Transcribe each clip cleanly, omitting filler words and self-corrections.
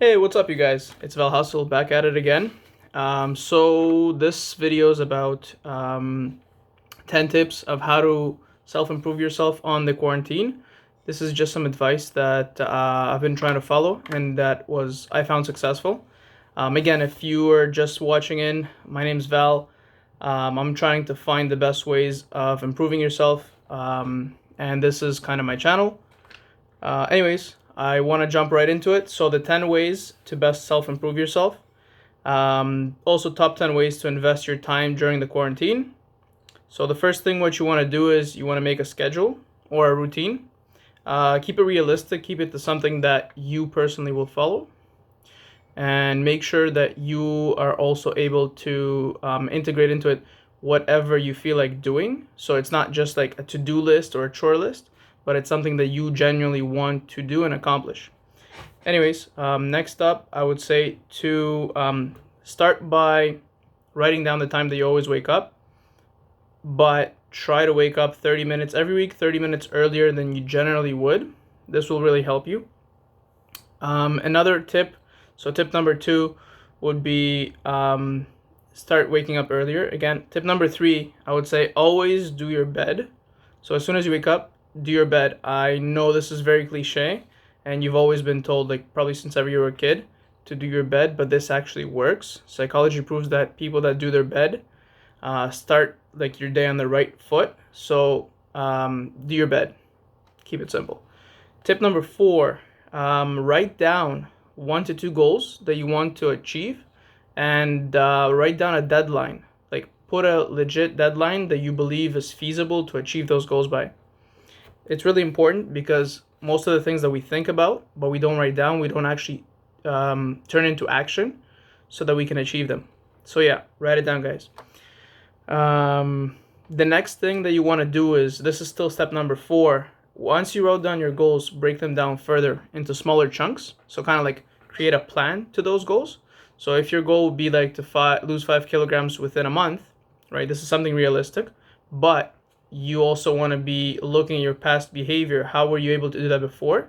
Hey, what's up, you guys? It's Val Hustle back at it again. So this video is about 10 tips of how to self-improve yourself on the quarantine. This is just some advice that I've been trying to follow and that I found successful. Again, if you are just watching in, my name's Val. I'm trying to find the best ways of improving yourself, and this is kind of my channel. Anyways, I want to jump right into it. So the 10 ways to best self-improve yourself. Also top 10 ways to invest your time during the quarantine. So the first thing what you want to do is you want to make a schedule or a routine. Keep it realistic. Keep it to something that you personally will follow. And make sure that you are also able to integrate into it whatever you feel like doing. So it's not just like a to-do list or a chore list, but it's something that you genuinely want to do and accomplish. Anyways, next up, I would say to start by writing down the time that you always wake up, but try to wake up 30 minutes every week, 30 minutes earlier than you generally would. This will really help you. Another tip, so tip number 2 would be start waking up earlier. Again, tip number 3, I would say always do your bed. So as soon as you wake up, do your bed. I know this is very cliche, and you've always been told, like probably since ever you were a kid, to do your bed, but this actually works. Psychology proves that people that do their bed start like your day on the right foot. So do your bed. Keep it simple. Tip number 4, write down 1 to 2 goals that you want to achieve, and write down a deadline. Like put a legit deadline that you believe is feasible to achieve those goals by. It's really important because most of the things that we think about but we don't write down, we don't actually turn into action so that we can achieve them. So yeah, write it down, guys. The next thing that you want to do is, this is still step number 4. Once you wrote down your goals, break them down further into smaller chunks. So kind of like create a plan to those goals. So if your goal would be like to lose 5 kilograms within a month, right? This is something realistic, but you also want to be looking at your past behavior. How were you able to do that before?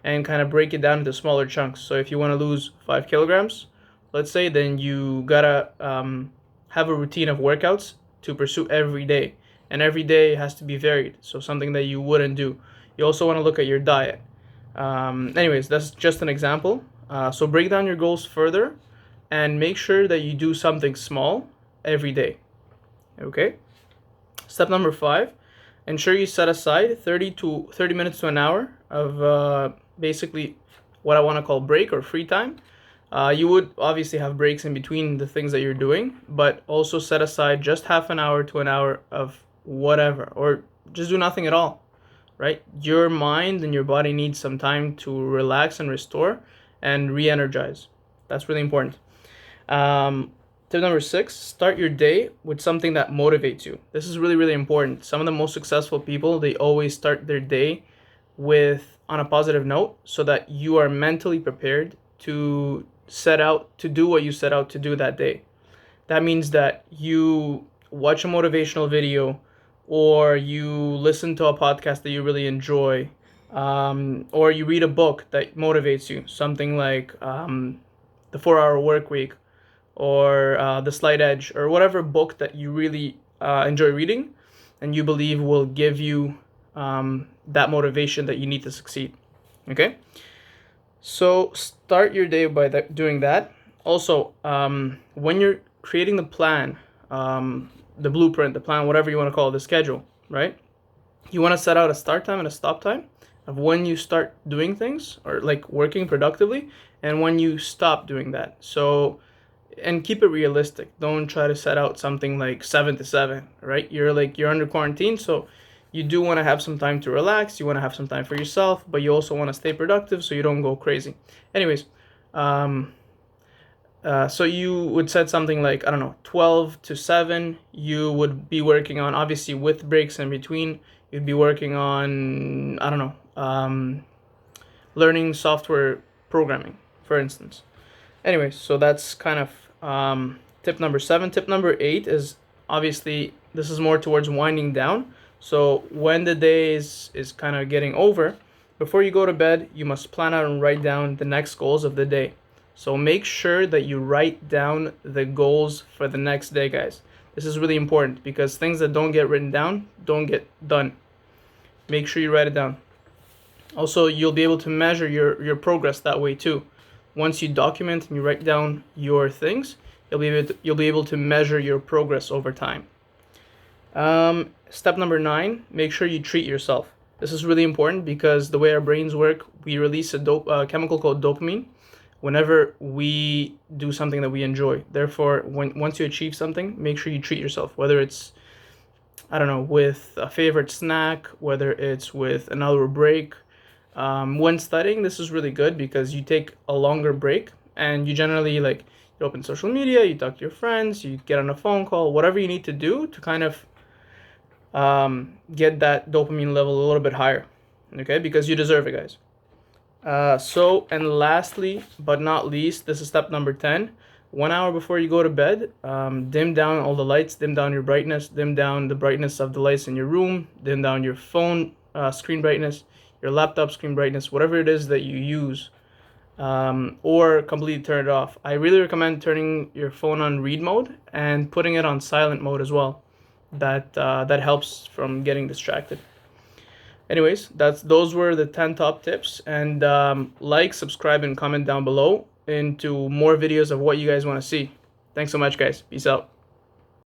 And kind of break it down into smaller chunks. So if you want to lose 5 kilograms, let's say, then you gotta have a routine of workouts to pursue every day. And every day has to be varied. So something that you wouldn't do. You also want to look at your diet. Anyways, that's just an example. So break down your goals further and make sure that you do something small every day. Okay? Step number 5, ensure you set aside 30 minutes to an hour of basically what I want to call break or free time. You would obviously have breaks in between the things that you're doing, but also set aside just half an hour to an hour of whatever, or just do nothing at all, right? Your mind and your body need some time to relax and restore and re-energize. That's really important. Tip number 6, start your day with something that motivates you. This is really, really important. Some of the most successful people, they always start their day on a positive note so that you are mentally prepared to set out to do what you set out to do that day. That means that you watch a motivational video, or you listen to a podcast that you really enjoy, or you read a book that motivates you, something like The 4 Hour Work Week, or The Slight Edge, or whatever book that you really enjoy reading and you believe will give you that motivation that you need to succeed. Okay? So start your day by doing that. Also, when you're creating the plan, the blueprint, the plan, whatever you want to call it, the schedule, right? You want to set out a start time and a stop time of when you start doing things or like working productively and when you stop doing that. So, and keep it realistic. Don't try to set out something like 7 to 7, right? You're under quarantine, so you do want to have some time to relax. You want to have some time for yourself, but you also want to stay productive so you don't go crazy. Anyways, so you would set something like, I don't know, 12 to 7. You would be working on, obviously with breaks in between, you'd be working on, I don't know, learning software programming, for instance. Anyways, so that's kind of tip number 7. Tip number 8 is, obviously, this is more towards winding down. So when the day is kind of getting over, before you go to bed, you must plan out and write down the next goals of the day. So make sure that you write down the goals for the next day, guys. This is really important because things that don't get written down don't get done. Make sure you write it down. Also, you'll be able to measure your progress that way too. Once you document and you write down your things, you'll be able to measure your progress over time. Step number 9, make sure you treat yourself. This is really important because the way our brains work, we release a chemical called dopamine whenever we do something that we enjoy. Therefore, once you achieve something, make sure you treat yourself, whether it's, I don't know, with a favorite snack, whether it's with an hour break. When studying, this is really good because you take a longer break and you generally like you open social media, you talk to your friends, you get on a phone call, whatever you need to do to kind of get that dopamine level a little bit higher, okay? Because you deserve it, guys. And lastly, but not least, this is step number 10. 1 hour before you go to bed, dim down all the lights, dim down your brightness, dim down the brightness of the lights in your room, dim down your phone screen brightness, your laptop screen brightness, whatever it is that you use, or completely turn it off. I really recommend turning your phone on read mode and putting it on silent mode as well. That helps from getting distracted. Anyways, those were the 10 top tips, and like, subscribe, and comment down below into more videos of what you guys want to see. Thanks so much, guys. Peace out.